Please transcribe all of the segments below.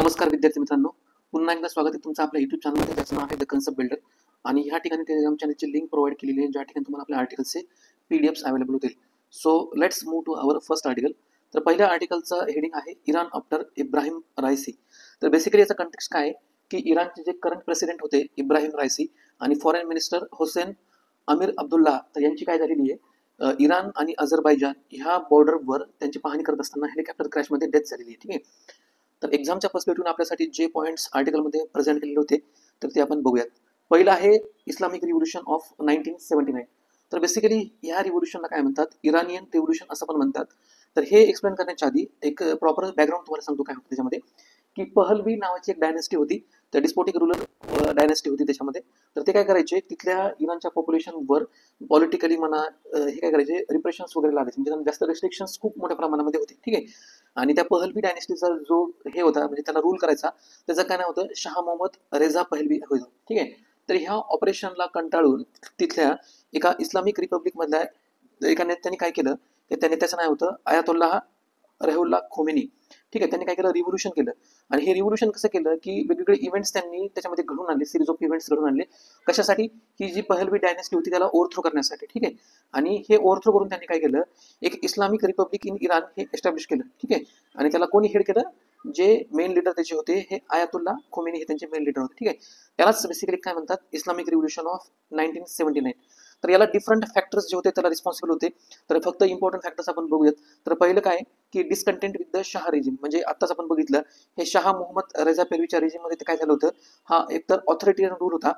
नमस्कार विद्यार्थी मित्रांनो, पुन्हा एकदा स्वागत आहे तुमचं आपल्या YouTube चॅनलमध्ये, ज्याचं नाव आहे द कन्सेप्ट बिल्डर. आणि ह्या ठिकाणी टेलिग्राम चॅनलची लिंक प्रोव्हाइड केलेली आहे, ज्या ठिकाणी तुम्हाला आपल्या आर्टिकल्सचे PDFs अवेलेबल होतील. So let's move to our first article. तर पहिल्या आर्टिकलचं हेडिंग आहे इराण आफ्टर इब्राहिम रायसी. तर बेसिकली याचा कंटेक्स्ट काय आहे की इराणचे जे करंट प्रेसिडेंट होते इब्राहिम रायसी आणि फॉरेन मिनिस्टर हुसेन अमीर अब्दुल्ला, तर यांची काय झालेली आहे, इराण आणि अझरबैजान ह्या बॉर्डरवर त्यांची पाहणी करत असताना हेलिकॉप्टर क्रॅशमध्ये डेथ झालेली आहे. ठीक आहे. तर एक्झामच्या पर्स्पेक्टिव्ह आपल्यासाठी जे पॉईंट्स आर्टिकलमध्ये प्रेझेंट केलेले होते तर ते आपण बघूयात. पहिलं आहे इस्लामिक रिव्होल्युशन ऑफ 1979. तर बेसिकली ह्या रिव्होल्युशनला काय म्हणतात, इराणियन रिव्होल्युशन असं पण म्हणतात. तर हे एक्सप्लेन करण्याच्या आधी एक प्रॉपर बॅकग्राऊंड तुम्हाला सांगतो काय होतं त्याच्यामध्ये, की पहलवी नावाची एक डायनेस्टी होती, तर डिस्पोटिक रुलर डायनेस्टी होती त्याच्यामध्ये. तर ते काय करायचे, तिथल्या इराणच्या पॉप्युलेशनवर पॉलिटिकली म्हणा, हे काय करायचे, रिप्रेशन्स वगैरे लागायचे, म्हणजे जास्त रिस्ट्रिक्शन्स खूप मोठ्या प्रमाणामध्ये होते. ठीक आहे. आणि त्या पहलवी डायनेस्टीचा जो हे होता, म्हणजे त्याला रूल करायचा, त्याचं काय नाव होतं, शाह मोहम्मद रेझा पहलवी होतं. ठीक आहे. तर ह्या ऑपरेशनला कंटाळून तिथल्या एका इस्लामिक रिपब्लिक मधल्या एका नेत्याने काय केलं, की त्या नेत्याचं नाव होतं आयातुल्लाह रहुल्ला खोमेनी. ठीक आहे. त्यांनी काय केलं, रिव्होल्युशन केलं. आणि हे रिव्होल्युशन कसं केलं, की वेगवेगळे इव्हेंट्स त्यांनी त्याच्यामध्ये घडून आणले, सिरीज ऑफ इव्हेंट्स घडून आणले. कशासाठी, ही जी पहलवी डायनेस्टी होती त्याला ओव्हरथ्रो करण्यासाठी. ठीक आहे. आणि हे ओव्हरथ्रो करून त्यांनी काय केलं, एक इस्लामिक रिपब्लिक इन इराण हे एस्टॅब्लिश केलं. ठीक आहे. आणि त्याला कोणी हेड केलं, जे मेन लीडर त्याचे होते हे आयातुल्ला खोमेनी, हे त्यांचे मेन लीडर होते. ठीक आहे. त्यालाच बेसिकली काय म्हणतात, इस्लामिक रिव्होल्युशन ऑफ 1979. तर याला डिफरंट फॅक्टर्स जे होते त्याला रिस्पॉन्सिबल होते. तर फक्त इम्पॉर्टंट फॅक्टर्स आपण बघूयात. तर पहिलं काय, की discontent with the Shah regime, म्हणजे आत्ताच आपण बघितलं, हे शाह मोहम्मद रेझा पहलवीच्या रेजिममध्ये ते काय झालं होतं, हा एकतर ऑथॉरिटेरियन रूल होता.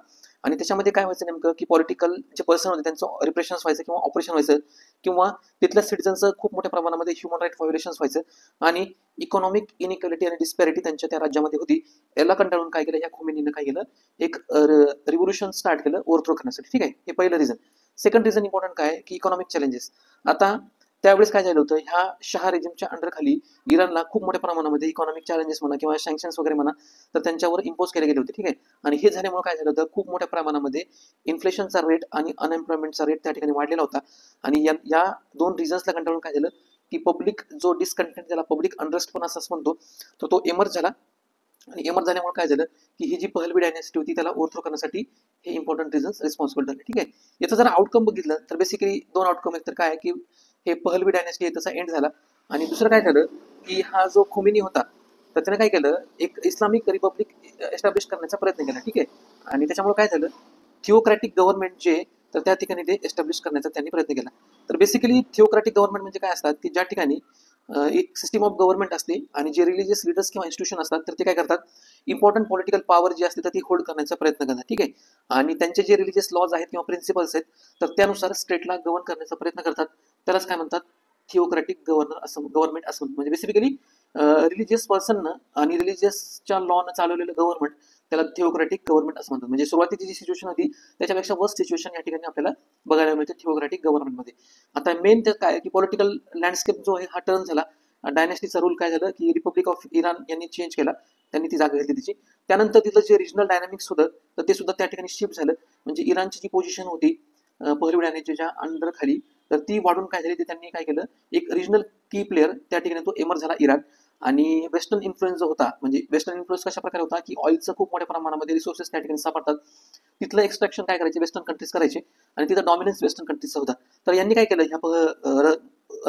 आणि त्याच्यामध्ये काय व्हायचं नेमकं, की पॉलिटिकल जे पर्सन होते त्यांचं रिप्रेशन्स व्हायचं किंवा ऑपरेशन व्हायचं, किंवा तिथल्या सिटिझनचं खूप मोठ्या प्रमाणामध्ये ह्युमन राईट व्हायोलेशन्स व्हायचं. आणि इकॉनॉमिक इनइक्वॅलिटी आणि डिस्पॅरिटी त्यांच्या त्या राज्यामध्ये होती. याला कंटाळून काय केलं, या खोमेनीनं काय केलं, एक रिव्होल्युशन स्टार्ट केलं ओव्हरथ्रो करण्यासाठी. ठीक आहे. हे पहिलं रिझन. सेकंड रिझन इम्पॉर्टंट काय, की इकॉनॉमिक चॅलेंजेस. आता त्यावेळेस काय झालं होतं, ह्या शाह रेजिमच्या अंडर खाली इराणला खूप मोठ्या प्रमाणामध्ये इकॉनॉमिक चॅलेंजेस म्हणा किंवा सँक्शन्स वगैरे म्हणा, तर त्यांच्यावर इम्पोज केले गेले होते. ठीक आहे. आणि हे झाल्यामुळे काय झालं होतं, खूप मोठ्या प्रमाणामध्ये इन्फ्लेशनचा रेट आणि अनएम्प्लॉयमेंटचा रेट त्या ठिकाणी वाढलेला होता. आणि या दोन रिझन्सला कंटाळून काय झालं, की पब्लिक जो डिसकंटेंट, त्याला पब्लिक अनरेस्ट पण असं म्हणतो, तर तो एमर्ज झाला. आणि एमर्ज झाल्यामुळे काय झालं, की ही जी पहलवी डायनेस्टी होती त्याला ओव्हरथ्रो करण्यासाठी हे इम्पॉर्टंट रिझन्स रिस्पॉन्सिबल झाले. ठीक आहे. याचं जर आउटकम बघितलं तर बेसिकली दोन आउटकम आहेत. तर काय, की हे पहलवी डायनेस्टी आहे त्याचा एंड झाला. आणि दुसरं काय झालं, की हा जो खोमेनी होता तर त्याने काय केलं, एक इस्लामिक रिपब्लिक एस्टॅब्लिश करण्याचा प्रयत्न केला. ठीक आहे. आणि त्याच्यामुळे काय झालं, थिओक्रॅटिक गव्हर्नमेंट जे, तर त्या ठिकाणी ते एस्टॅब्लिश करण्याचा त्यांनी प्रयत्न केला. तर बेसिकली थिओक्रॅटिक गव्हर्नमेंट म्हणजे काय असतात, की ज्या ठिकाणी एक सिस्टीम ऑफ गव्हर्नमेंट असते आणि जे रिलिजियस लीडर्स किंवा इन्स्टिट्यूशन असतात तर ते काय करतात, इम्पॉर्टंट पॉलिटिकल पॉवर जी असते तर ती होल्ड करण्याचा प्रयत्न करतात. ठीक आहे. आणि त्यांचे जे रिलिजियस लॉज आहेत किंवा प्रिन्सिपल्स आहेत तर त्यानुसार स्टेटला गव्हर्न करण्याचा प्रयत्न करतात. त्यालाच काय म्हणतात, थिओक्रॅटिक गव्हर्नमेंट असं म्हणतात. म्हणजे बेसिकली रिलिजियस पर्सननं आणि रिलिजियसच्या लॉनं चालवलेलं गव्हर्नमेंट, त्याला थिओक्रॅटिक गव्हर्नमेंट असं म्हणतात. म्हणजे सुरुवातीची जी सिच्युएशन होती त्याच्यापेक्षा वर्स्ट सिच्युएशन या ठिकाणी आपल्याला बघायला मिळते थिओक्रॅटिक गव्हर्नमेंटमध्ये. आता मेन ते काय, की पॉलिटिकल लँडस्केप जो आहे हा टर्न झाला. डायनेस्टीचा रूल काय झालं, की रिपब्लिक ऑफ इराण यांनी चेंज केला, त्यांनी ती जागा घेतली तिची. त्यानंतर तिथलं जे रिजनल डायनामिक्स होतं तर ते सुद्धा त्या ठिकाणी शिफ्ट झालं. म्हणजे इराणची जी पोझिशन होती पहलवी डायनेस्टीच्या अंडर खाली, तर ती वाढून काय झाली, ते त्यांनी काय केलं, एक रिजनल की प्लेअर त्या ठिकाणी तो एमर्ज झाला इराण. आणि वेस्टर्न इन्फ्लुएन्स जो होता, म्हणजे वेस्टर्न इन्फ्लुएन्स कशा प्रकारे होता, की ऑइलचं खूप मोठ्या प्रमाणामध्ये रिसोर्सेस त्या ठिकाणी सापडतात. तिथलं एक्सट्रॅक्शन काय करायचे, वेस्टर्न कंट्रीज करायचे. आणि तिथं डॉमिनन्स वेस्टर्न कंट्रीजचा होता. तर यांनी काय केलं, ह्या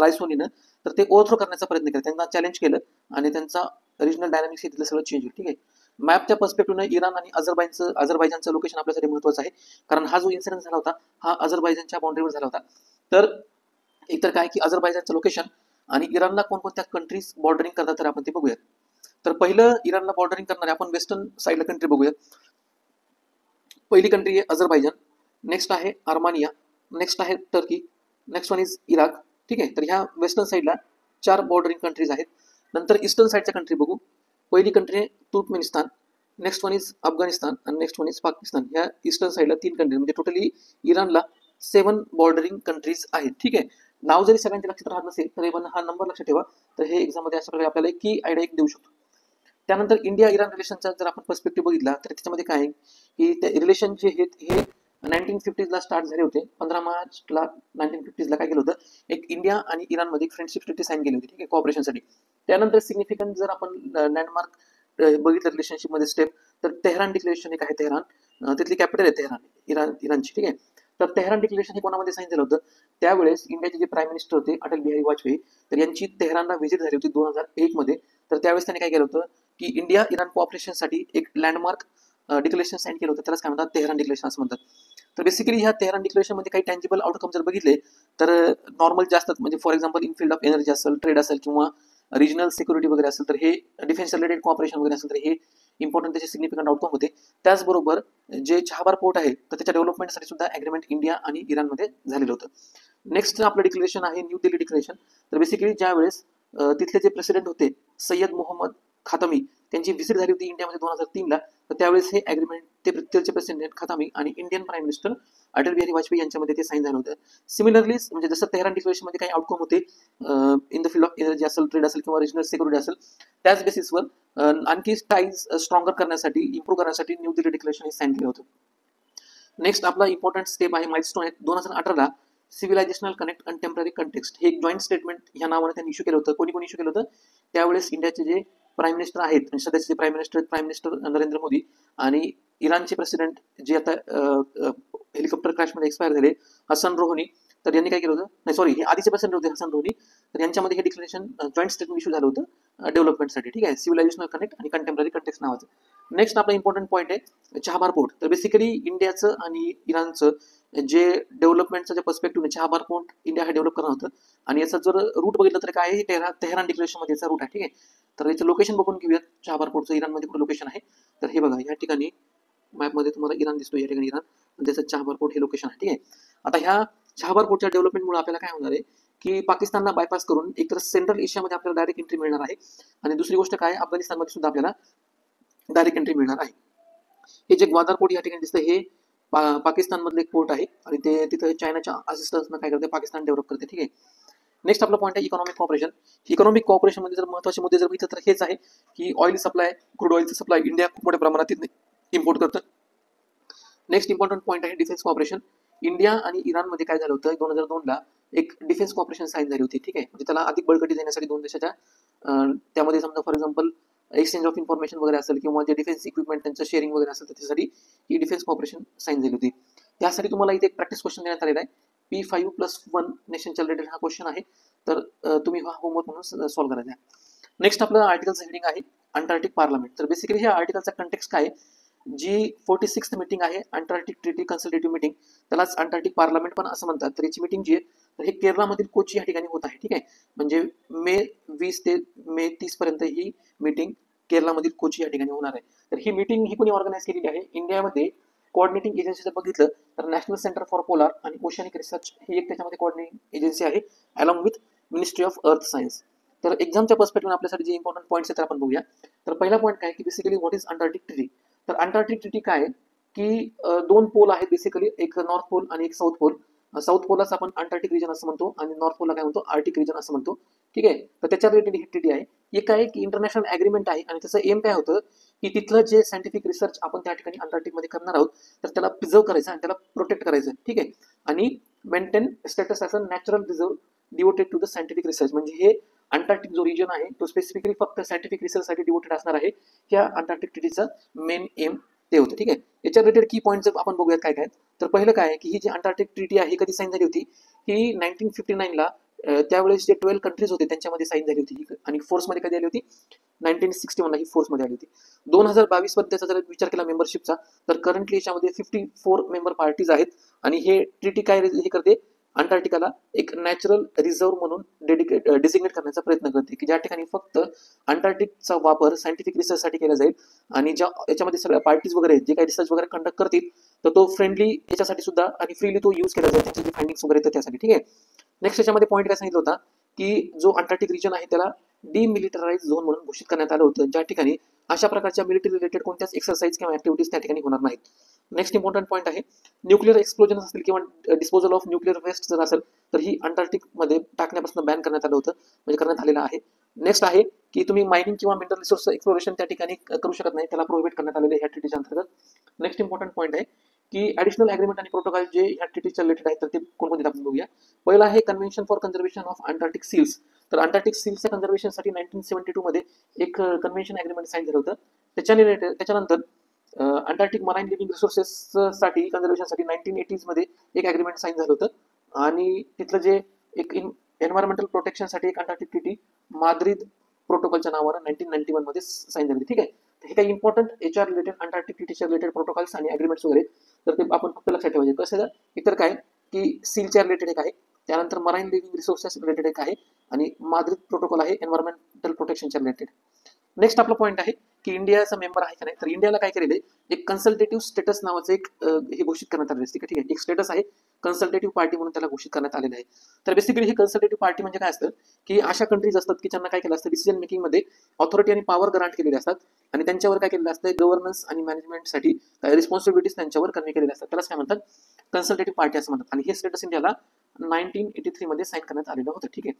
रायसोनीनं, तर ते ओव्हरथ्रो करण्याचा प्रयत्न केला, त्यांना चॅलेंज केलं. आणि त्यांचा रिजनल डायनामिक्स हे तिथलं सगळं चेंज होईल. ठीक आहे. मॅपच्या पर्स्पेक्टिव्हनं इराण आणि अझरबैजानचं लोकेशन आपल्यासाठी महत्त्वाचं आहे, कारण हा जो इन्सिडेंट झाला होता हा अझरबैजानच्या बाउंड्रीवर झाला होता. तर एकतर काय, की अझरबैजानचं लोकेशन आणि इराणला कोणकोणत्या कंट्रीज बॉर्डरिंग करतात तर आपण ते बघूयात. तर पहिलं इराणला बॉर्डरिंग करणारे आपण वेस्टर्न साईडला कंट्री बघूयात. पहिली कंट्री आहे अझरबैजान, नेक्स्ट आहे आर्मानिया, नेक्स्ट आहे Turkey, next one is Iraq. ठीक आहे. तर ह्या वेस्टर्न साईडला 4 बॉर्डरिंग कंट्रीज आहेत. नंतर ईस्टर्न साईडच्या कंट्री बघू. पहिली कंट्री आहे Turkmenistan, next one is Afghanistan आणि नेक्स्ट वन इज पाकिस्तान. ह्या ईस्टर्न साईडला 3 कंट्री, म्हणजे टोटली इराणला 7 बॉर्डरिंग कंट्रीज आहेत. ठीक आहे. नाव जरी सगळ्यांच्या लक्षात राहत नसेल तरी पण हा नंबर लक्षात ठेवा, तर हे एक्झाममध्ये अशा प्रकारे आपल्याला एक की आयडिया एक देऊ शकतो. त्यानंतर इंडिया इराण रिलेशनचा जर आपण पर्स्पेक्टिव्ह बघितला तर त्याच्यामध्ये काय आहे, की ते रिलेशन जे आहेत हे 1950ला स्टार्ट झाले होते. 15 मार्चला 1950ला काय केलं होतं, एक इंडिया आणि इराणमध्ये एक फ्रेंडशिप ट्रीटी साईन केली होती. ठीक आहे, कॉपरेशनसाठी. त्यानंतर सिग्निफिकंट जर आपण लँडमार्क बघितलं रिलेशनशिपमध्ये स्टेप, तर तेहरान डिक्लेरेशन एक आहे. तेहरान तिथली कॅपिटल आहे तेहरान, इराणची. ठीक आहे. तर तेहरान डिक्लेरेशन हे कोणामध्ये साईन झालं होतं? त्यावेळेस इंडियाचे जे प्राईम मिनिस्टर होते अटल बिहारी वाजपेयी, तर यांची तेहरानला व्हिजिट झाली होती 2001 मध्ये. तर त्यावेळेस त्यांनी काय केलं होतं की इंडिया इराण कोऑपरेशनसाठी एक लँडमार्क डिक्लेरेशन साईन केलं होतं. त्यालाच काय म्हणतात? तेहरान डिक्लेरेशन असं म्हणतात. तर बेसिकली ह्या तेहरान डिक्लेरेशनमध्ये काही टँजिबल आउटकम जर बघितले तर नॉर्मल जे असतात, म्हणजे for example in field of energy असेल, ट्रेड असेल किंवा रिजनल सिक्युरिटी वगैरे असेल, तर हे डिफेन्स रिलेटेड कॉपरेशन वगैरे असेल, तर हे इम्पॉर्टंट त्याचे सिग्निफिकंट आउटकम होते. त्याचबरोबर जे चहाबार पोर्ट आहे तर त्याच्या डेव्हलपमेंटसाठी सुद्धा ॲग्रीमेंट इंडिया आणि इराणमध्ये झालेलं होतं. नेक्स्ट आपलं डिक्लेरेशन आहे न्यू दिल्ली डिक्लेरेशन. तर बेसिकली ज्यावेळेस तिथले जे प्रेसिडेंट होते सय्यद मोहम्मद खातमी, त्यांची व्हिजिट झाली होती इंडियामध्ये 2003ला. तर त्यावेळेस हे ॲग्रीमेंट तिथचे प्रेसिडेंट खातामी आणि Indian prime minister Atal Bihari Vajpayee यांच्यामध्ये ते साईन झालं होतं. सिमिलरली म्हणजे जसं तेहरान डिक्लेरेशनमध्ये काही आउटकम होते in the field of energy असेल, ट्रेड असेल किंवा रिजनल सिक्युरिटी असेल, त्याच बेसिसवर आणखी टाईज स्ट्रॉंगर करण्यासाठी, इम्प्रूव्ह करण्यासाठी न्यू दिल्ली डिक्लेरेशन हे साईन केलं होतं. नेक्स्ट आपला इम्पॉर्टंट स्टेप आहे, माइलस्टोन आहे 2018ला सिव्हिलायझेशनल कनेक्ट अँड टेम्पररी कंटेक्स्ट. हे एक जॉईंट स्टेटमेंट ह्या नावाने त्यांनी इश्यू केलं होतं. कोणी इश्यू केलं होतं? त्यावेळेस इंडियाचे जे प्राईम मिनिस्टर आहेत, म्हणजे सध्याचे जे प्राईम मिनिस्टर नरेंद्र मोदी आणि इराणचे प्रेसिडेंट जे आता हेलिकॉप्टर क्रॅशमध्ये एक्सपायर झाले, हसन रोहानी, तर यांनी काय केलं होतं? नाही सॉरी, हे आधीचे प्रेसिडेंट होते हसन रोहानी. तर यांच्यामध्ये हे डिक्लेरेशन जॉईंट स्टेटमेंट इश्यू झालं होतं डेव्हलपमेंटसाठी. ठीक आहे, सिव्हिलायझेशनल कनेक्ट आणि कंटेम्पररी कंटेक्स्ट नावाचं. नेक्स्ट आपला इम्पॉर्टंट पॉईंट आहे चहाबार पोर्ट. तर बेसिकली इंडियाचं आणि इराणचं जे डेव्हलपमेंटचं जे पर्स्पेक्टिव्ह चहाबार पोर्ट इंडिया हे डेव्हलप करणार होतं. आणि याचा जर रूट बघितलं तर काय आहे? तेहरान डिक्लेरेशनमध्ये याचा रूट आहे. ठीक आहे. तर याचं लोकेशन बघून घेऊयात. चहाबार पोर्टचं इराणमध्ये कुठं लोकेशन आहे? तर हे बघा, या ठिकाणी मॅपमध्ये तुम्हाला इराण दिसतो, या ठिकाणी इराण, आणि त्याचं चहाबार पोर्ट हे लोकेशन आहे. ठीक आहे. आता ह्या चहाबार पोर्टच्या डेव्हलपमेंटमुळे आपल्याला काय होणार आहे की पाकिस्तानला बायपास करून एकतर सेंट्रल एशियामध्ये आपल्याला डायरेक्ट एंट्री मिळणार आहे, आणि दुसरी गोष्ट काय, अफगाणिस्तानमध्ये सुद्धा आपल्याला डायरेक्ट एंट्री मिळणार आहे. हे जे ग्वादार पोर्ट या ठिकाणी दिसतं हे पाकिस्तानमधलं एक पोर्ट आहे, आणि ते तिथं चायनाच्या असिस्टन्सनं काय करते, पाकिस्तान डेव्हलप करते. ठीक आहे. नेक्स्ट आपला पॉईंट आहे इकॉनॉमिक कॉपरेशन. इकॉनॉमिक कॉपरेशनमध्ये जर महत्त्वाचे मुद्दे जर बघितलं तर हेच आहे की ऑइल सप्लाय, क्रूड ऑइलचं सप्लाय इंडिया खूप मोठ्या प्रमाणात इम्पोर्ट करतं. नेक्स्ट इम्पॉर्टंट पॉईंट आहे डिफेन्स कॉपरेशन. इंडिया आणि इराणमध्ये काय झालं होतं, 2002ला एक डिफेन्स कॉपरेशन साईन झाली होती. ठीक आहे. म्हणजे त्याला अधिक बळकटी देण्यासाठी दोन देशाच्या त्यामध्ये समजा for example exchange of information वगैरे असेल किंवा जे डिफेन्स इक्विपमेंट त्यांचं शेअरिंग वगैरे असेल, तर त्यासाठी ही डिफेन्स कॉपरेशन साईन झाली होती. त्यासाठी तुम्हाला इथे एक प्रॅक्टिस क्वेश्चन देण्यात आलेला आहे. P5+1 नेशनच्या रिलेटेड हा क्वेश्चन आहे. तर तुम्ही हा होमवर्क म्हणून सॉल्व्ह करायचा आहे. नेक्स्ट आपलं आर्टिकलचं हेडिंग आहे अंटार्क्टिक पार्लमेंट. तर बेसिकली ह्या आर्टिकलचा कंटेक्स्ट काय आहे? जी 46th मीटिंग आहे अंटार्क्टिक ट्रिटी कन्सल्टेटिव्ह मीटिंग, त्यालाच अंटार्क्टिक पार्लमेंट पण असं म्हणतात. तर याची मीटिंग जी आहे तर हे केरळमधील कोची या ठिकाणी होत आहे. ठीक आहे. म्हणजे मे 20 ते मे 30 पर्यंत ही मीटिंग केरळमधील कोची या ठिकाणी होणार आहे. तर ही मीटिंग ही कोणी ऑर्गनाईज केलेली आहे? इंडियामध्ये कोऑर्डिनेटिंग एजन्सी जर बघितलं तर नॅशनल सेंटर फॉर पोलार आणि ओशनिक रिसर्च ही एक त्याच्यामध्ये कोऑर्डिनेटिंग एजन्सी आहे, along with ministry of earth science. तर एक्झामच्या पर्स्पेक्टिव्ह आपल्यासाठी जे इम्पॉर्टंट पॉईंट्स आहेत तर आपण बघूया. तर पहिला पॉईंट काय की basically what is Antarctic treaty. तर अंटार्क्टिक ट्रिटी काय आहे की दोन पोल आहेत बेसिकली, एक नॉर्थ पोल आणि एक साऊथ पोल. साऊथ पोललाच आपण अंटार्क्टिक रिजन असं म्हणतो आणि नॉर्थ पोलला काय म्हणतो, आर्टिक रिजन असं म्हणतो. ठीक आहे. तर त्याच्या रिलेटेड ही ट्रिटी आहे. हे काय की इंटरनॅशनल ॲग्रीमेंट आहे, आणि त्याचं एम काय होतं की तिथलं जे सायंटिफिक रिसर्च आपण त्या ठिकाणी अंटार्क्टिकमध्ये करणार आहोत तर त्याला प्रिझर्व करायचं आणि त्याला प्रोटेक्ट करायचं. ठीक आहे. आणि maintain status as a natural reserve devoted to the scientific research. म्हणजे हे अंटार्क्टिक जो रिजन आहे तो स्पेसिफिकली फक्त सायंटिफिक रिसर्चसाठी डिवोटेड असणार आहे. ह्या अंटार्क्टिक ट्रिटीचं मेन एम ते होतं. ठीक आहे. याच्या रिलेटेड की पॉईंट जर आपण बघूयात काय काय. तर पहिलं काय आहे की ही जी अंटार्क्टिक ट्रिटी आहे ही कधी साईन झाली होती? ही 1959ला त्यावेळेस जे 12 कंट्रीज होते त्यांच्यामध्ये साईन झाली होती, आणि फोर्समध्ये कधी आली होती? 1961ला ही फोर्समध्ये आली होती. 2022 मध्ये त्याचा जर विचार केला मेंबरशिपचा, तर करंटली याच्यामध्ये 54 मेंबर पार्टीज आहेत, आणि हे ट्रिटी काय हे करते, अंटार्क्टिकाला एक नॅचरल रिझर्व्ह म्हणून डेसिग्नेट करण्याचा प्रयत्न करते, की ज्या ठिकाणी फक्त अंटार्क्टिकचा वापर सायंटिफिक रिसर्चसाठी केला जाईल, आणि ज्या याच्यामध्ये सगळ्या पार्टीज वगैरे जे काही रिसर्च वगैरे कंडक्ट करतील तर तो फ्रेंडली याच्यासाठी सुद्धा आणि फ्रीली तो यूज केला जाईल त्याचे जे फाइंडिंग्स वगैरे तर त्यासाठी. ठीक आहे. नेक्स्ट याच्यामध्ये पॉईंट काय सांगितलं होता की जो अंटार्क्टिक रिजन आहे त्याला डिमिलिटराइज झोन म्हणून घोषित करण्यात आलं होतं, ज्या ठिकाणी अशा प्रकारच्या मिलिटरी रिलेटेड कोणत्याच एक्सरसाइज किंवा ऍक्टिव्हिटीज त्या ठिकाणी होणार नाहीत. नेक्स्ट इम्पॉर्टंट पॉईंट आहे न्यूक्लिअर एक्सप्लोजन असेल किंवा डिस्पोजल ऑफ न्यूक्लिअर वेस्ट जर असेल तर ही अंटार्क्टिकमध्ये टाकण्यापासून बॅन करण्यात आलं होतं, म्हणजे करण्यात आलेलं आहे. नेक्स्ट आहे की तुम्ही मायनिंग किंवा मिनरल रिसोर्स एक्सप्लोरेशन त्या ठिकाणी करू शकत नाही, त्याला प्रोहिबिट करण्यात आलेलं आहे ह्या ट्रिटीच्या अंतर्गत. नेक्स्ट इम्पॉर्टंट पॉईंट आहे की ऍडिशनल अग्रीमेंट आणि प्रोटोकॉल जे या ट्रीटीच्या रिलेटेड आहेत तर ते कोणकोणते आपण बघूया. पहिला आहे convention for conservation of Antarctic seals. तर अंटार्क्टिक सील्सच्या कन्झर्वेशनसाठी 1972 मध्ये एक कन्व्हेन्शन अग्रीमेंट साईन झालं होतं. त्याच्या रिलेटेड त्याच्यानंतर अंटार्क्टिक मराईन लिव्हिंग रिसोर्सेससाठी कन्झर्वेशनसाठी 1980s मध्ये एक अग्रीमेंट साईन झालं होतं. आणि तिथलं जे एक एन्व्हायरमेंटल प्रोटेक्शनसाठी एक अंटार्क्टिक ट्रीटी माद्रिद प्रोटोकॉलच्या नावानं 1991 मध्ये साईन झाली. ठीक आहे. तर हे काही इम्पॉर्टंट याच्या रिलेटेड अंटार्क्टिक ट्रीटीच्या रिलेटेड प्रोटोकॉल्स आणि अग्रीमेंट्स वगैरे तर ते आपण फक्त लक्षात ठेवायचे. कसं एकतर काय की सीलच्या रिलेटेड एक आहे, त्यानंतर मराईन लिव्हिंग रिसोर्सेस रिलेटेड एक आहे आणि माद्रिद प्रोटोकॉल आहे एन्व्हायरमेंटल प्रोटेक्शनच्या रिलेटेड. नेक्स्ट आपला पॉईंट आहे की इंडियाचा मेंबर आहे का नाही. तर इंडियाला काय केलेलं आहे, एक कन्सल्टेटिव्ह स्टेटस नावाचं एक हे घोषित करण्यात आलेलं आहे. ठीक आहे. एक स्टेटस आहे कन्सल्टेटिव्ह पार्टी म्हणून त्याला घोषित करण्यात आलेलं आहे. तर बेसिकली ही कन्सल्टेटिव्ह पार्टी म्हणजे काय असतं की अशा कंट्रीज असतात की त्यांना काय केलं असतं, डिसिजन मेकिंग मध्ये ऑथॉरिटी आणि पॉवर ग्रांट केलेले असतात आणि त्यांच्यावर काय केलेलं असतं, गव्हर्नन्स आणि मॅनेजमेंटसाठी काही रिस्पॉन्सिबिलिटीज त्यांच्यावर कन्वे केलेले असतात. त्यालाच काय म्हणतात, कन्सल्टेटिव्ह पार्टी असं म्हणतात. आणि हे स्टेटस इंडियाला 1983 मध्ये साईन करण्यात आलेलं होतं. ठीक आहे.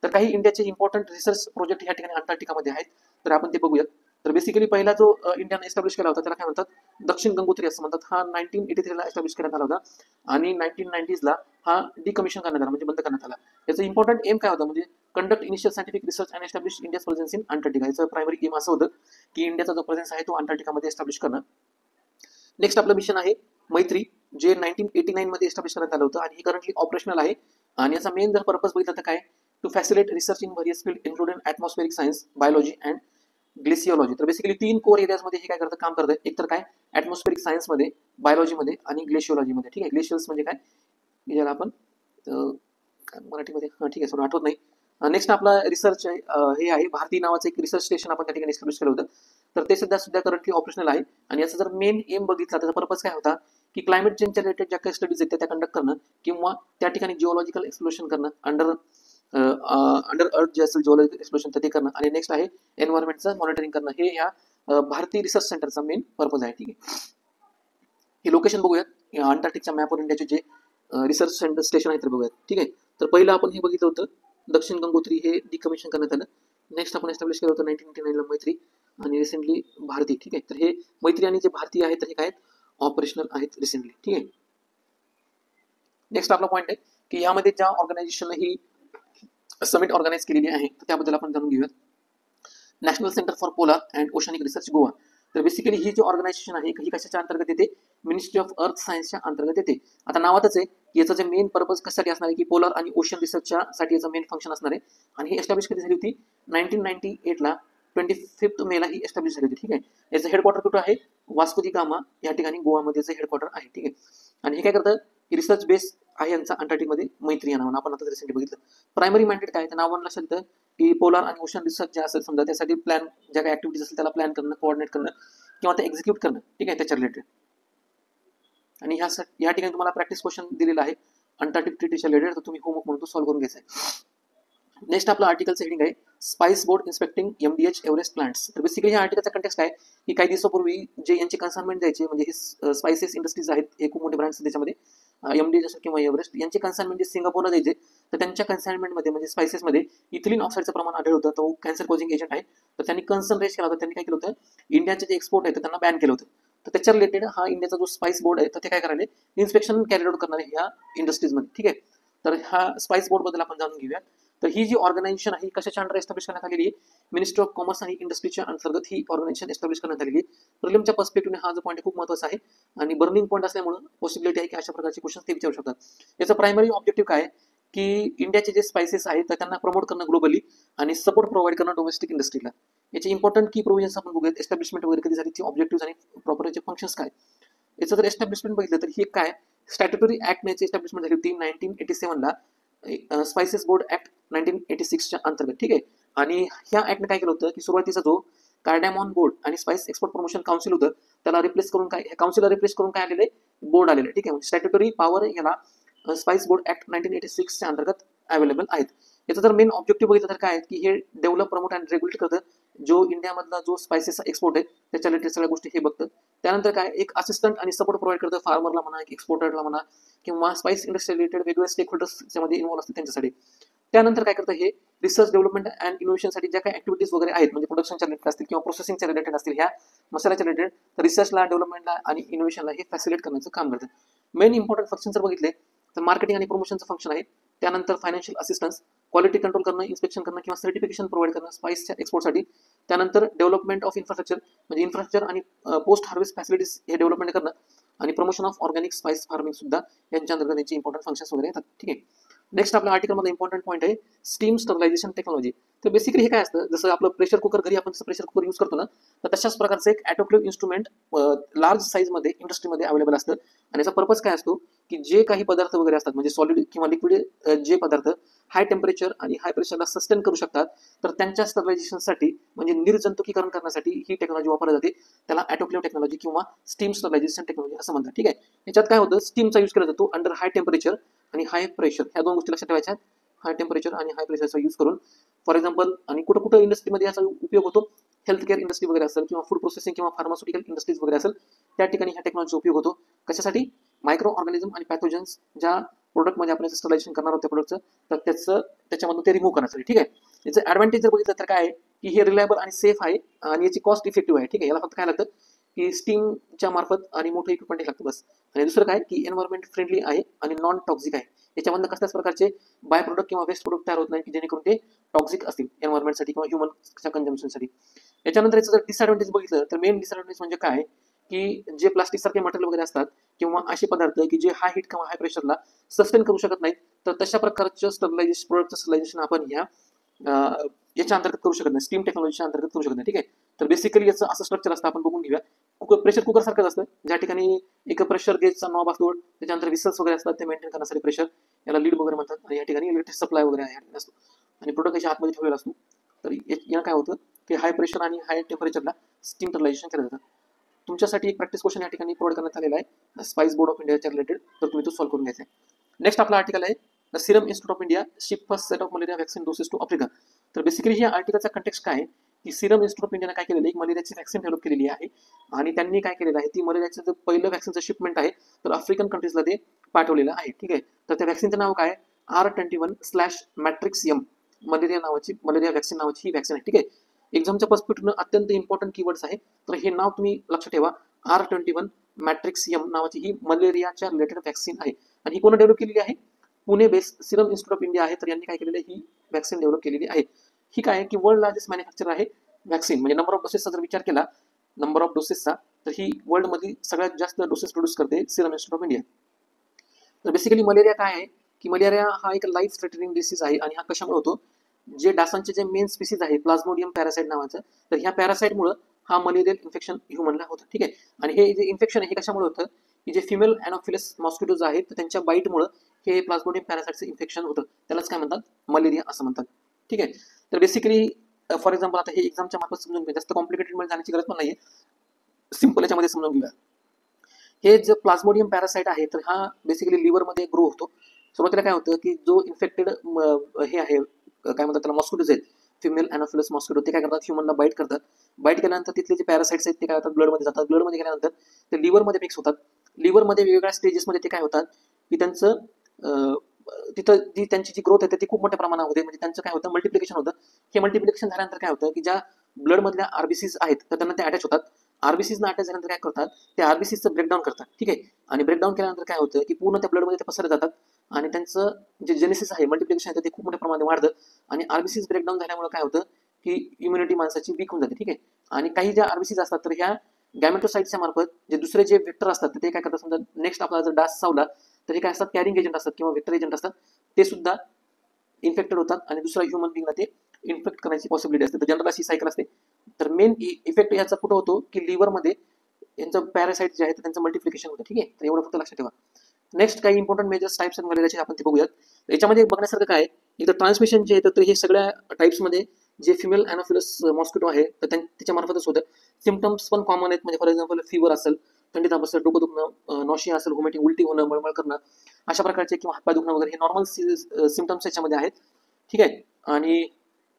तर काही इंडियाचे इम्पॉर्टंट रिसर्च प्रोजेक्ट या ठिकाणी अंटार्क्टिकामध्ये आहेत, तर आपण ते बघूयात. तर बेसिकली पहिला जो इंडियाने एस्टॅब्लिश केला होता त्याला काय म्हणतात, दक्षिण गंगोत्री असं म्हणतात. हा 1983 ला एस्टॅब्लिश करण्यात आला होता आणि 1990s ला हा डिकमिशन करण्यात आला, म्हणजे बंद करण्यात आला. याचं इम्पॉर्टंट एम काय होतं, म्हणजे conduct initial scientific research and establish India's presence in Antarctica. याचं प्रायमरी एम असं होतं की इंडियाचा जो प्रेझेन्स आहे तो अंटार्क्टिकामध्ये एस्टॅब्लिश करणं. नेक्स्ट आपलं मिशन आहे मैत्री, जे 1989 मध्ये एस्टॅब्लिश करण्यात आलं होतं आणि हे करंटली ऑपरेशनल आहे. आणि याचा मेन जर पर्पज बघितलं तर काय, to facilitate research in various field including atmospheric science, biology and glaciology. तर बेसिकली 3 कोर एरियाजमध्ये हे काय करतं, काम करतं. एक तर काय ॲटमॉस्फेरिक सायन्समध्ये, बायोलॉजीमध्ये आणि ग्लेशिओलॉजीमध्ये. ठीक आहे. ग्लेशियल्स म्हणजे काय, ज्याला आपण मराठीमध्ये ठीक आहे, सर आठवत नाही. नेक्स्ट आपला रिसर्च हे आहे भारती नावाचं एक रिसर्च स्टेशन आपण त्या ठिकाणी एस्टॅब्लिश केलं होतं. तर ते सुद्धा करंटली ऑपरेशनल आहे. आणि याचा जर मेन एम बघितला त्याचा पर्पज काय होता की क्लायमेट चेंजच्या रिलेटेड ज्या काही स्टडीज आहेत त्या कंडक्ट करणं किंवा त्या ठिकाणी जिओलॉजिकल एक्सप्लोरेशन करणं, अंडर अर्थ जे असेल जिओलॉजिकल एक्सप्लोरेशन तर ते करणं. आणि नेक्स्ट आहे एन्व्हायरमेंटचं मॉनिटरिंग करणं. हे या भारतीय रिसर्च सेंटरचा मेन पर्पज आहे. ठीक आहे. हे लोकेशन बघूयात, अंटार्क्टिकच्या मॅपवर इंडियाचे जे रिसर्च सेंटर स्टेशन आहे तर बघूयात. ठीक आहे. तर पहिलं आपण हे बघितलं होतं दक्षिण गंगोत्री, हे डिकमिशन करण्यात आलं. नेक्स्ट आपण एस्टॅब्लिश केलं होतं 1989 ला मैत्री आणि रिसेंटली भारती. ठीक आहे. तर हे मैत्री आणि जे भारतीय आहेत तर हे काय ऑपरेशनल आहेत रिसेंटली. ठीक आहे. नेक्स्ट आपला पॉईंट आहे की यामध्ये ज्या ऑर्गनायझेशन ही समिट ऑर्गनाईज केलेली आहे तर त्याबद्दल आपण जाणून घेऊयात. National centre for polar and oceanic research Goa. तर बेसिकली ही जी ऑर्गनायझेशन आहे ही कशाच्या अंतर्गत येते, मिनिस्ट्री ऑफ अर्थ सायन्सच्या अंतर्गत येते. आता नावातच आहे की याचं जे मेन पर्पज कशासाठी असणार आहे की पोलर आणि ओशन रिसर्चच्या साठी याचं मेन फंक्शन असणार आहे. आणि ही एस्टॅब्लिश कधी झाली होती, 1998 ला 25 मे ला ही एस्टॅब्लिश झाली होती. ठीक आहे. याचं हेडक्वार्टर कुठं आहे, वास्को दी गामा या ठिकाणी गोवामध्ये याचं हेडक्वार्टर आहे. ठीक आहे. आणि हे काय करतं, रिसर्च बेस आहे यांचा अंटार्क्टिकमध्ये मैत्री या नावानं आपण आता रिसेंटली बघितलं. प्रायमरी मॅन्डेट काय, त्या नावानं लक्षात येतं की पोलार आणि ओशन रिसर्च जे असेल समजा त्यासाठी प्लॅन, ज्या काही ऍक्टिव्हिटीज असेल त्याला प्लॅन करणं, कोऑर्डिनेट करणं किंवा ते एक्झिक्यूट करणं. ठीक आहे, त्याच्या रिलेटेड. आणि या ठिकाणी तुम्हाला प्रॅक्टिस क्वेश्चन दिलेला आहे अंटार्क्टिक ट्रीटीच्या रिलेटेड, तर तुम्ही होमवर्क म्हणून तो सॉल्व्ह करून घ्यायचा आहे. नेक्स्ट आपलं आर्टिकलचं हेडिंग आहे spice board inspecting MDH Everest plants. तर बेसिकली या आर्टिकलचा कंटेक्स्ट आहे की काही दिवसापूर्वी जे यांची कन्साइनमेंट द्यायचे, म्हणजे हे स्पाइसेस इंडस्ट्रीज आहेत, हे खूप मोठे ब्रँड्स त्याच्यामध्ये MDH असेल किंवा एव्हरेस्ट, यांचे कन्साइनमेंट जे सिंगापूरला द्यायचे तर त्यांच्या कन्साइनमेंटमध्ये म्हणजे स्पाइसेसमध्ये इथिलीन ऑक्साईडचं प्रमाण आढळ होतं, तो कॅन्सर कोजिंग एजंट आहे. तर त्यांनी कन्सर्न रेज केला होता. त्यांनी काय केलं होतं, इंडियाचे जे एक्सपोर्ट आहे तर त्यांना बॅन केलं होतं. तर त्याच्या रिलेटेड हा इंडियाचा जो स्पाइस बोर्ड आहे तर ते काय करायला इन्स्पेक्शन कॅरी आउट करणार आहे ह्या इंडस्ट्रीजमध्ये. ठीक आहे. तर हा स्पाइस बोर्ड बद्दल आपण जाणून घेऊया. तर ही जी ऑर्गनायझेशन आहे कशाच्या अंडर एस्टॅब्लिश करण्यात आलेली आहे, मिनिस्ट्री ऑफ कॉमर्स आणि इंडस्ट्रीच्या अंतर्गत ही ऑर्गनायझेशन एस्टॅब्लिश करण्यात आलेली आहे. प्रिलिमच्या पर्स्पेक्टिव्हने हा जो पॉईंट खूप महत्त्वाचा आहे आणि बर्निंग पॉईंट असल्यामुळे पॉसिबिलिटी आहे की अशा प्रकारचे क्वेश्चन ते विचारू शकतात. याचा प्रायमरी ऑब्जेक्टिव्ह काय की इंडियाचे जे स्पाइसेस आहेत तर त्यांना प्रमोट करणं ग्लोबली आणि सपोर्ट प्रोव्हाइड करणं डोमेस्टिक इंडस्ट्रीला. याचे इम्पॉर्टंट की प्रोव्हिजन्स आपण बघूयात. एस्टॅब्लिशमेंट वगैरे कधी झाली, ती ऑब्जेक्टिव्ह आणि प्रॉपर याचे फंक्शन्स काय. याचं जर एस्टॅब्लिशमेंट बघितलं तर ही काय स्टॅट्युटरी ऍक्ट याची एस्टॅब्लिशमेंट झाली होती 1987 ला, स्पाइसेस बोर्ड ऍक्ट 1986च्या अंतर्गत. ठीक आहे. आणि ह्या ऍक्टने काय केलं होतं की सुरुवातीचा जो कार्डॅमॉन बोर्ड आणि स्पाइस एक्सपोर्ट प्रमोशन काउन्सिल होतं त्याला रिप्लेस करून काय, काउन्सिलला रिप्लेस करून काय आलेलं आहे, बोर्ड आलेलं आहे. ठीक आहे. स्टॅट्युटरी पॉवर याला स्पाइस बोर्ड ऍक्ट 1986च्या अंतर्गत अवेलेबल आहेत. याचा जर मेन ऑब्जेक्टिव्ह बघितलं तर काय की हे डेव्हलप, प्रमोट आणि रेग्युलेट करतं जो इंडियामधला जो स्पाइसेसचा एक्सपोर्ट आहे त्याच्या रिलेटेड सगळ्या गोष्टी हे बघतं. त्यानंतर काय एक असिस्टंट आणि सपोर्ट प्रोव्हाइड करतं फार्मरला म्हणा, एक्सपोर्टरला म्हणा किंवा स्पाइस इंडस्ट्री रिलेटेड वेगवेगळे स्टेक होल्डर्स त्यामध्ये इन्व्हॉल्व असतात त्यांच्यासाठी. त्यानंतर काय करतं हे रिसर्च डेव्हलपमेंट अँड इनोव्हेशनसाठी ज्या काही ऍक्टिव्हिटीज वगैरे आहेत म्हणजे प्रोडक्शनच्या रिलेटेड असतील किंवा प्रोसेसिंगच्या रिलेटेड असतील ह्या मसाल्याच्या रिलेटेड, तर रिसर्चला डेव्हलपमेंटला आणि इनोव्हेशनला हे फॅसिलिटेट करण्याचं काम करतं. मेन इम्पॉर्टंट फंक्शन जर बघितले तर मार्केटिंग आणि प्रमोशनचं फंक्शन आहे. त्यानंतर फायनान्शियल असिस्टन्स, क्वालिटी कंट्रोल करणं, इन्स्पेक्शन करणं किंवा सर्टिफिकेशन प्रोव्हाइड करणं स्पाइसच्या एक्सपोर्टसाठी. त्यानंतर डेव्हलपमेंट ऑफ इन्फ्रास्ट्रक्चर म्हणजे इन्फ्रास्ट्रक्चर आणि पोस्ट हार्वेस्ट फॅसिलिटीज हे डेव्हलपमेंट करणं आणि promotion of organic spice farming सुद्धा यांच्या अंतर्गत यांचे इम्पॉर्टंट फंक्शन्स वगैरे येतात. ठीक आहे. नेक्स्ट आपल्या आर्टिकलमध्ये इम्पॉर्टंट पॉईंट आहे स्टीम स्टरलायझेशन टेक्नॉलॉजी. तर बेसिकली हे काय असतं, जसं आपलं प्रेशर कुकर घरी आपण जसं प्रेशर कुकर यूज करतो ना, तर तशाच प्रकारचं एक ऑटोक्लेव्ह इन्स्ट्रुमेंट लार्ज साईजमध्ये इंडस्ट्रीमध्ये अवेलेबल असतं. आणि याचा पर्पज काय असतो की जे काही पदार्थ वगैरे असतात म्हणजे सॉलिड किंवा लिक्विड जे पदार्थ हाय टेम्परेचर आणि हाय प्रेशरला सस्टेन करू शकतात, तर त्यांच्या स्टरलायझेशनसाठी म्हणजे निर्जंतुकीकरण करण्यासाठी ही टेक्नॉलॉजी वापरली जाते. त्याला ऑटोक्लेव्ह टेक्नॉलॉजी किंवा स्टीम स्टरलायझेशन टेक्नॉलॉजी असं म्हणतात. ठीक आहे. याच्यात काय होतं, स्टीमचा यूज केला जातो अंडर हाय टेम्परेचर आणि हाय प्रेशर, ह्या दोन गोष्टी लक्षात ठेवायच्या. हाय टेम्परेचर आणि हाय प्रेशरचा यूज करून फॉर एक्झाम्पल आणि कुठं कुठं इंडस्ट्रीमध्ये याचा उपयोग होतो, हेल्थ केअर इंडस्ट्री वगैरे असेल किंवा फूड प्रोसेसिंग किंवा फार्मास्युटिकल इंडस्ट्रीज वगैरे असेल, त्या ठिकाणी ह्या टेक्नॉलॉजीचा उपयोग होतो. कशासाठी? मायक्रो ऑर्गॅनिझम आणि पॅथोजन्स ज्या प्रोडक्टमध्ये आपण स्टरलायझेशन करणार आहोत त्या प्रोडक्टचं, तर त्याच्यामधून ते रिमूव्ह करण्यासाठी. ठीक आहे. याचं ॲडव्हान्टेज जर बघितलं तर काय आहे की हे रिलायबल आणि सेफ आहे आणि याची कॉस्ट इफेक्टिव्ह आहे. ठीक आहे. याला फक्त काय लागतं की स्टीमच्या मार्फत आणि मोठं इक्विपमेंट लागतं बस. आणि दुसरं काय की एन्व्हायरमेंट फ्रेंडली आहे आणि नॉन टॉक्सिक आहे. याच्यामधनं कसल्याच प्रकारचे बाय प्रोडक्ट किंवा वेस्ट प्रोडक्ट तयार होत नाही की जेणेकरून ते टॉक्सिक असतील एन्व्हायरमेंटसाठी किंवा ह्युमनच्या कंझम्पशनसाठी. याच्यानंतर याचं जर डिसएडव्हान्टेज बघितलं तर मेन डिसएडव्हान्टेज म्हणजे काय की जे प्लास्टिक सारखे मटेरियल वगैरे असतात किंवा असे पदार्थ की जे हाय हिट किंवा हाय प्रेशरला सस्टेन करू शकत नाहीत, तर तशा प्रकारचं स्टरलायझेशन प्रोडक्टचं स्टरलायझेशन आपण याच्या अंतर्गत करू शकत नाही, स्टीम टेक्नॉलॉजीच्या अंतर्गत करू शकत नाही. ठीक आहे. तर बेसिकली याचं असं स्ट्रक्चर असतं, आपण बघून घेऊया. प्रेशर कुकर सारखंच असतं, ज्या ठिकाणी एक प्रेशर गेजचा नॉब असतो, त्याच्यानंतर विसल्स वगैरे असतात ते मेंटेन करण्यासाठी प्रेशर, याला लीड वगैरे म्हणतात. आणि या ठिकाणी इलेक्ट्रिक सप्लाय वगैरे असतो आणि प्रोडक्ट याच्या आतमध्ये ठेवलेला असतो. तर यानं काय होतं की हाय प्रेशर आणि हाय टेम्परेचरला स्टीम स्टरलायझेशन केलं जातं. तुमच्यासाठी एक प्रॅक्टिस क्वेश्चन या ठिकाणी प्रोव्हाइड करण्यात आलेला आहे स्पाइस बोर्ड ऑफ इंडियाच्या रिलेटेड, तर तुम्ही तो सॉल्व्ह करून घ्यायचा आहे. नेक्स्ट आपला आर्टिकल आहे the Serum Institute of India ship first set of malaria vaccine doses to Africa. तर बेसिकली या आर्टिकलचा कंटेक्स्ट काय आहे की सिरम इन्स्टिट्यूट ऑफ इंडियाने काय केलेलं एक मलेरियाची वॅक्सिन डेव्हलप केलेली आहे आणि त्यांनी काय केलेलं आहे ती मलेरियाचं जे पहिलं वॅक्सिनचं शिपमेंट आहे तर आफ्रिकन कंट्रीजला ते पाठवलेलं आहे. ठीक आहे. तर त्या वॅक्सिनचं नाव काय R21/मॅट्रिक्स एम मलेरिया वॅक्सिन नावाची ही वॅक्सिन आहे. ठीक आहे. एक्झामच्या पर्स्पेक्टिव्हनं अत्यंत इम्पॉर्टंट कीवर्ड्स आहे, तर हे नाव तुम्ही लक्षात ठेवा. R21/मॅट्रिक्स एम नावाची ही मलेरियाच्या रिलेटेड वॅक्सिन आहे आणि ही कोण डेव्हलप केलेली आहे? Pune based Serum Institute of India आहे. तर यांनी काय केलेलं आहे ही वॅक्सिन डेव्हलप केलेली आहे. ही काय आहे की वर्ल्ड लार्जेस्ट मॅन्युफॅक्चर आहे वॅक्सिन, म्हणजे नंबर ऑफ डोसेसचा जर विचार केला नंबर ऑफ डोसेसचा, तर ही वर्ल्डमध्ये सगळ्यात जास्त डोसेस प्रोड्यूस करते सिरम इन्स्टिट्यूट ऑफ इंडिया. तर बेसिकली मलेरिया काय आहे की मलेरिया हा एक लाईफ थ्रेटनिंग डिसीज आहे आणि हा कशामुळे होतो, जे डासांचे जे मेन स्पीसीज आहे प्लाझ्मोडियम पॅरासाइट नावाचं, तर ह्या पॅरासाइटमुळे हा मलेरियल इन्फेक्शन ह्युमनला होतं. ठीक आहे. आणि हे जे इन्फेक्शन आहे हे कशामुळे होतं की जे फिमेल अॅनोफिलस मॉस्किटोज आहेत तर त्यांच्या बाईटमुळे हे प्लाझ्मोडियम पॅरासाइटचं इन्फेक्शन होतं, त्यालाच काय म्हणतात मलेरिया असं म्हणतात. ठीक आहे. तर बेसिकली फॉर एक्झाम्पल आता हे एक्झामच्या मार्फत समजून घ्या, जास्त कॉम्प्लिकेटेड मध्ये जाण्याची गरज पण नाहीये, सिम्पल याच्यामध्ये समजून घेऊया. हे जे प्लाझ्मोडियम पॅरासाइट आहे तर हा बेसिकली लिव्हरमध्ये ग्रो होतो. सुरुवातीला काय होतं की जो इन्फेक्टेड हे आहे काय म्हणतात त्याला मॉस्किटोज आहेत फिमेल अॅनोफिलस मॉस्किटो, ते काय करतात ह्युमनला बाईट करतात. बाईट केल्यानंतर तिथले जे पॅरासाइट्स आहेत ते काय होतात ब्लडमध्ये जातात. ब्लडमध्ये गेल्यानंतर ते लिव्हरमध्ये मिक्स होतात. लिव्हरमध्ये वेगवेगळ्या स्टेजेसमध्ये ते काय होतात की त्यांचं तिथं त्यांची जी ग्रोथ आहे ती खूप मोठ्या प्रमाणामध्ये म्हणजे त्यांचं काय होतं मल्टिप्लिकेशन होतं. हे मल्टिप्लिकेशन झाल्यानंतर काय होतं की ज्या ब्लडमधल्या आरबीसीज आहेत तर त्यांना ते अटॅच होतात. आरबीसीजना अटॅच झाल्यानंतर काय करतात ते आरबीसीचं ब्रेकडाऊन करतात. ठीक आहे. आणि ब्रेकडाऊन केल्यानंतर काय होतं की पूर्ण त्या ब्लडमध्ये ते पसरले जातात आणि त्यांचं जे जेनेसिस आहे मल्टिप्लिकेशन आहे ते खूप मोठ्या प्रमाणात वाढतं आणि आरबीसीज ब्रेकडाऊन झाल्यामुळे काय होतं की इम्युनिटी माणसाची वीक होऊन जाते. ठीक आहे. आणि काही ज्या आरबीसीज असतात तर ह्या गॅमेटोसाइट्सच्या मार्फत जे दुसरे जे वेक्टर असतात ते काय करतात, समजा नेक्स्ट आपला जर डास चावला तर हे काय असतात कॅरिंग एजंट असतात किंवा वेक्टर एजंट असतात, ते सुद्धा इन्फेक्टेड होतात आणि दुसऱ्या ह्युमन बिंगला ते इन्फेक्ट करण्याची पॉसिबिलिटी असते. तर जनरल अशी सायकल असते. तर मेन इफेक्ट याचा कुठं होतो की लिव्हरमध्ये यांचं पॅरासाइट जे आहे त्यांचं मल्टिप्लिकेशन होतं. ठीक आहे. तर एवढं फक्त लक्षात ठेवा. नेक्स्ट काही इम्पॉर्टंट मेजर्स टाइप्स आणि मलेरियाचे आपण ते बघूयात. याच्यामध्ये बघण्यासारखं काय इथं ट्रान्समिशन जे येतं तर हे सगळ्या टाइप्समध्ये जे फिमेल अॅनोफिलस मॉस्किटो आहे तर त्याच्या मार्फतच होतं. सिम्पटम्स पण कॉमन आहेत, म्हणजे फॉर एक्झाम्पल फिवर असेल, थंडी ताप असेल, डोकं दुखणं, नॉशिया असेल, व्हॉमिटिंग उलटी होणं, मळमळ करणं, अशा प्रकारचे किंवा हातपाय दुखणं वगैरे हे नॉर्मल सिम्पटम्स याच्यामध्ये आहेत. ठीक आहे. आणि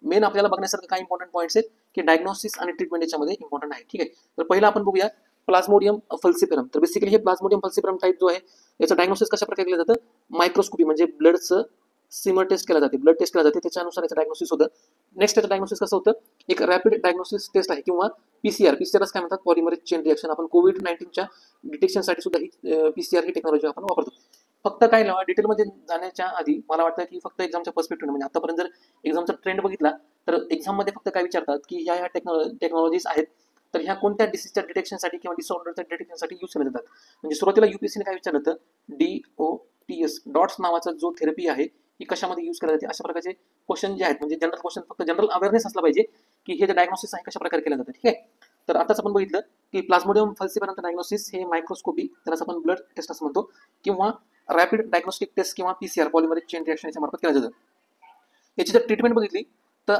मेन आपल्याला बघण्यासारखं काय इम्पॉर्टंट पॉईंट्स आहेत की डायग्नोसिस आणि ट्रीटमेंट याच्यामध्ये इम्पॉर्टंट आहे. ठीक आहे. तर पहिला आपण बघूया प्लाझ्मोडियम फल्सिफेरम. तर बेसिकली हे प्लाझ्मोडियम फल्सिफेरम टाईप जो आहे याचं डायग्नोसिस कशा प्रकारे केलं जातं, मायक्रोस्कोपी म्हणजे ब्लडचं सिमर टेस्ट केला जाते, ब्लड टेस्ट केला जाते, त्याच्यानुसार याचं डायग्नोसिस होतं. नेक्स्ट याचं डायग्नोसिस कसं होतं, एक रॅपिड डायग्नोसिस टेस्ट आहे किंवा पीसीआर काय म्हणतात, पॉलिमरेज चेन रिएक्शन. आपण कोविड-19च्या डिटेक्शनसाठी सुद्धा ही पीसीआर ही टेक्नॉलॉजी आपण वापरतो. फक्त काय ना, डिटेलमध्ये जाण्याच्या आधी मला वाटतं की फक्त एक्झामच्या पर्स्पेक्टिव्ह म्हणजे आतापर्यंत जर एक्झामचा ट्रेंड बघितला तर एक्झाममध्ये फक्त काय विचारतात की ह्या टेक्नॉलॉजीज आहेत, तर ह्या कोणत्या डिसीजच्या डिटेक्शनसाठी किंवा डिसऑर्डरच्या डिटेक्शनसाठी यूज केल्या जातात. म्हणजे सुरुवातीला युपीएससीने काय विचारलं होतं, DOTS डॉट्स नावाचा जो थेरपी आहे ही कशामध्ये यूज केल्या जाते, अशा प्रकारचे क्वेश्चन जे आहेत, म्हणजे जनरल क्वेश्चन, फक्त जनरल अवेअरनेस असला पाहिजे की हे जे डायग्नोसिस आहे कशा प्रकारे केलं जातं. ठीक आहे. तर आताच आपण बघितलं की प्लाझ्मोडियम फल्सीपर्यंत डायग्नोसिस हे मायक्रोस्कोपी, त्यालाच आपण ब्लड टेस्ट असं म्हणतो, किंवा रॅपिड डायग्नोस्टिक टेस्ट किंवा पीसीआर पॉलिमरेज चेन रिएक्शनच्या मार्फत केलं जातं. याची जर ट्रीटमेंट बघितली तर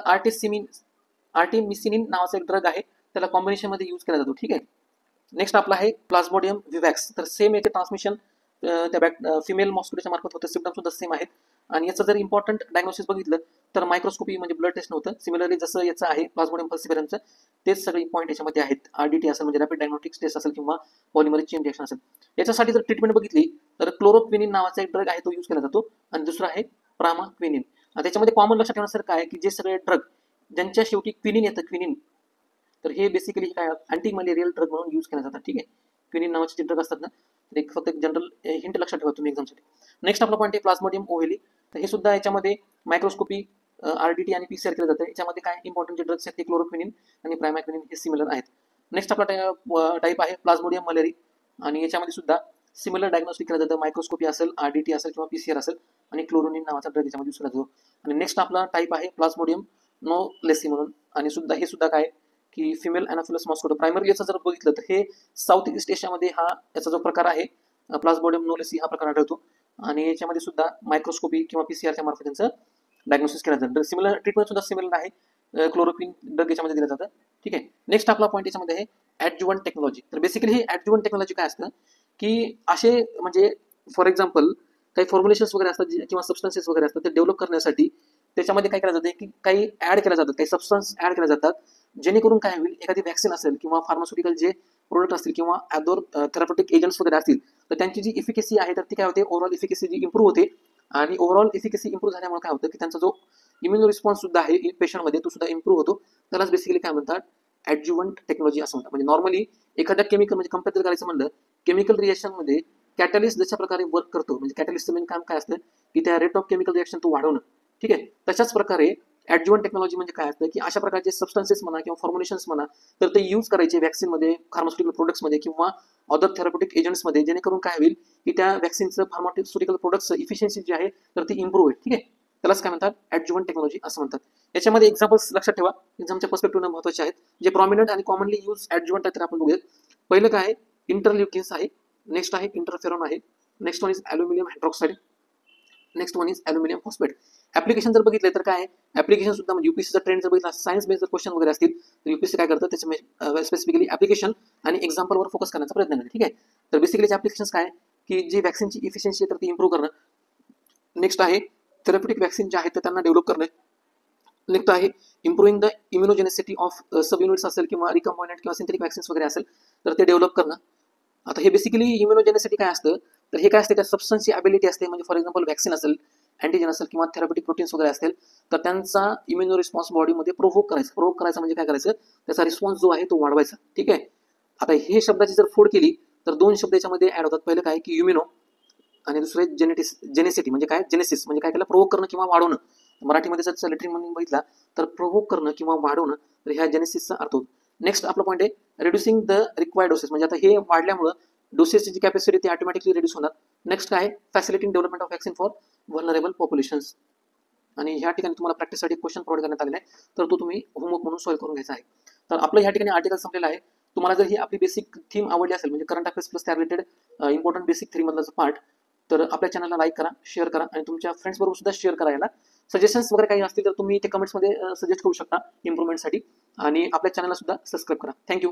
आर्टिमिसिनिन नावाचा एक ड्रग आहे, त्याला कॉम्बिनेशनमध्ये यूज केला जातो. ठीक आहे. नेक्स्ट आपला आहे प्लाझ्मोडियम विवॅक्स. तर सेम याचे ट्रान्समिशन त्या फिमेल मॉस्किटोच्या मार्फत होतं, सिम्पटम सुद्धा सेम आहेत. आणि याचं जर इम्पॉर्टंट डायग्नोसिस बघितलं तर मायक्रोस्कोपी म्हणजे ब्लड टेस्ट नव्हतं. सिमिलरली जसं याचं आहे प्लाझ्मोडियम फल्सीफेरमचं, तेच सगळे पॉईंट याच्यामध्ये आहेत. RDT असेल म्हणजे रॅपिड डायग्नोस्टिक टेस्ट असेल किंवा पॉलिमरेज चेन रिएक्शन असेल. याच्यासाठी जर ट्रीटमेंट बघितली तर क्लोरोक्विनिन नावाचा एक ड्रग आहे, तो यूज केला जातो. आणि दुसरा आहे प्रामाक्विनिन. त्याच्यामध्ये कॉमन लक्षात ठेवण्यासारखं आहे की जे सगळे ड्रग ज्यांच्या शेवटी क्विनिन येतं, क्विनिन, तर हे बेसिकली काय अँटी मलेरियल ड्रग म्हणून यूज केले जातात. ठीक आहे. क्विनिन नावाचे जे ड्रग असतात ना, तर एक फक्त एक जनरल हिंट लक्षात ठेवा तुम्ही एक्झामसाठी. नेक्स्ट आपला पॉईंट आहे प्लाझ्मोडियम ओव्हेली. तर हे सुद्धा याच्यामध्ये मायक्रोस्कोपी, RDT आणि पीसीआर केलं जातं. याच्यामध्ये काय इम्पॉर्टंट जे ड्रग्स आहेत ते क्लोरोक्विनिन आणि प्रायमॅक्विनिन हे सिमिलर आहेत. नेक्स्ट आपला टाईप आहे प्लाझ्मोडियम मलेरी, आणि याच्यामध्ये सुद्धा सिमिलर डायग्नोस्टिक केलं जातं. मायक्रोस्कोपी असेल, RDT असेल किंवा पीसीआर असेल, आणि क्लोरोनिन नावाचा ड्रग याच्यामध्ये यूज केला जातो. आणि नेक्स्ट आपला टाईप आहे प्लाझ्मोडियम नोलेसी म्हणून, आणि सुद्धा हे सुद्धा काय की फिमेल अॅनाफिलस मॉस्किटो. प्रायमरी याचं जर बघितलं तर हे साऊथ ईस्ट एशियामध्ये हा याचा जो प्रकार आहे प्लाझ्मोडियम नोलेसी हा प्रकार आढळतो. आणि याच्यामध्ये सुद्धा मायक्रोस्कोपी किंवा पीसीआरच्या मार्फत त्यांचं डायग्नोसिस केलं जातं. सिमिलर ट्रीटमेंट सुद्धा सिमिलर आहे, क्लोरोक्विन ड्रग याच्यामध्ये दिलं जातं. ठीक आहे. नेक्स्ट आपला पॉईंट याच्यामध्ये आहे ॲडज्युवंट टेक्नॉलॉजी. तर बेसिकली हे ॲडज्युवंट टेक्नॉलॉजी काय असतं की असे म्हणजे फॉर एक्झाम्पल काही फॉर्म्युलेशन्स वगैरे असतात किंवा सबस्टन्सेस वगैरे असतात, ते डेव्हलप करण्यासाठी त्याच्यामध्ये काय केलं जातं की काही ऍड केल्या जातात, काही सबस्टन्स ऍड केल्या जातात, जेणेकरून काय होईल, एखादी व्हॅक्सिन असेल किंवा फार्मास्युटिकल जे प्रोडक्ट असतील किंवा अदर थेरॅप्युटिक एजंट्स वगैरे असतील, तर त्यांची जी इफिकेसी आहे तर ती काय होते, ओव्हरऑल इफिकेसी जी इम्प्रूव्ह होते. आणि ओव्हरऑल इफिकेसी इम्प्रूव्ह झाल्यामुळे काय होतं की त्यांचा जो इम्युनो रिस्पॉन्स सुद्धा आहे पेशंटमध्ये तो सुद्धा इम्प्रूव्ह होतो. त्यालाच बेसिकली काय म्हणतात, ॲडज्युवंट टेक्नॉलॉजी असं म्हणतात. म्हणजे नॉर्मली एखाद्या केमिकल म्हणजे कंपेअर करायचं म्हणलं, केमिकल रिएक्शनमध्ये कॅटलिस्ट जशा प्रकारे वर्क करतो, म्हणजे कॅटलिस्टचं मेन काम काय असतं की त्या रेट ऑफ केमिकल रिएक्शन तो वाढवणं. ठीक आहे. तशाच प्रकारे ॲडज्युवंट टेक्नॉलॉजी म्हणजे काय असतं की अशा प्रकारचे सबस्टन्सेस म्हणा किंवा फॉर्म्युलेशन्स म्हणा, तर ते यूज करायचे व्हॅक्सिनमध्ये, फार्मास्युटिकल प्रोडक्ट्समध्ये किंवा अदर थेरॅप्युटिक एजंट्समध्ये, जेणेकरून काय होईल की त्या व्हॅक्सिनचं फार्मास्युटिकल प्रोडक्ट्स इफिशियन्सी जी आहे तर ती इम्प्रूव्ह होईल. ठीक आहे. त्यालाच काय म्हणतात, ॲडज्युवंट टेक्नॉलॉजी असं म्हणतात. याच्यामध्ये एक्झाम्पल्स लक्षात ठेवा, एक्झामच्या पर्स्पेक्टिव्हनं महत्त्वाचे आहेत. जे प्रॉमिनंट आणि कॉमनली यूज ॲडज्युवंट आहे तर आपण बघूयात. पहिलं काय आहे, इंटरल्युकिन्स आहे. नेक्स्ट आहे इंटरफेरॉन आहे. Next one is aluminium hydroxide. Next one is aluminium phosphate. Application जर बघितलं तर काय ऍप्लिकेशन सुद्धा म्हणजे युपीएससीचा ट्रेंड जर बघितला, सायन्स बेस्ड जर क्वेश्चन वगैरे असतील तर युपीएससी काय करतं, त्याच्या स्पेसिफिकली ऍप्लिकेशन आणि एक्झाम्पलवर फोकस करण्याचा प्रयत्न करते. ठीक आहे. तर बेसिकली ऍप्लिकेशन्स काय की जी व्हॅक्सिनची इफिशियन्सी तर ती इम्प्रूव्ह करणं. नेक्स्ट आहे थेरॅप्युटिक व्हॅक्सिन जे आहेत तर त्यांना डेव्हलप करणे. नेक्स्ट आहे improving the immunogenicity of sub units असेल किंवा रिकम्बायनंट किंवा सिंथेटिक व्हॅक्सिन्स वगैरे असेल तर ते डेव्हलप करणं. आता हे बेसिकली इम्युनोजेनेसिटी काय असतं, तर हे काय असते, त्या सबस्टन्सची ॲबिलिटी असते. म्हणजे फॉर एक्झाम्पल व्हॅक्सिन असेल, अँटीजन असेल किंवा थेरॅप्युटिक प्रोटीन्स वगैरे असतील, तर त्यांचा इम्युनो रिस्पॉन्स बॉडीमध्ये प्रोव्होक करायचं म्हणजे काय करायचं, त्याचा रिस्पॉन्स जो आहे तो वाढवायचा. ठीक आहे. आता हे शब्दाची जर फोड केली तर दोन शब्द याच्यामध्ये ऍड होतात. पहिलं काय की इम्युनो, आणि दुसरे जेनेसिटी म्हणजे काय, जेनेसिस म्हणजे काय, त्याला प्रोव्होक करणं किंवा वाढवणं. मराठीमध्ये जर लेटरिंग म्हणून बघितला तर प्रोव्होक करणं किंवा वाढवणं, तर ह्या जेनेसिसचा अर्थ होतो. नेक्स्ट आपला पॉईंट आहे रिड्युसिंग द रिक्वायर्ड डोसेस. म्हणजे आता हे वाढल्यामुळं डोसेसची जी कॅपॅसिटी ती ऑटोमॅटिकली रिड्यूस होणार. नेक्स्ट काय, facilitating development of vaccine for vulnerable populations. आणि ह्या ठिकाणी तुम्हाला प्रॅक्टिससाठी क्वेश्चन प्रोव्हाइड करण्यात आलेला आहे, तर तो तुम्ही होमवर्क म्हणून सॉल्व्ह करून घ्यायचा आहे. तर आपलं ह्या ठिकाणी आर्टिकल संपलेला आहे. तुम्हाला जर ही आपली बेसिक थीम आवडली असेल, म्हणजे करंट अफेअर्स प्लस त्या रिलेटेड इम्पॉर्टंट बेसिक थ्रीमधला पार्ट, तर आपल्या चॅनलला लाईक करा, शेअर करा, आणि तुमच्या फ्रेंड्स बरोबर सुद्धा शेअर करा. याला सजेशन्स वगैरे काही असतील तर तुम्ही ते कमेंट्समध्ये सजेस्ट करू शकता इम्प्रूव्हमेंटसाठी. आणि आपल्या चॅनलला सुद्धा सबस्क्राईब करा. थँक्यू.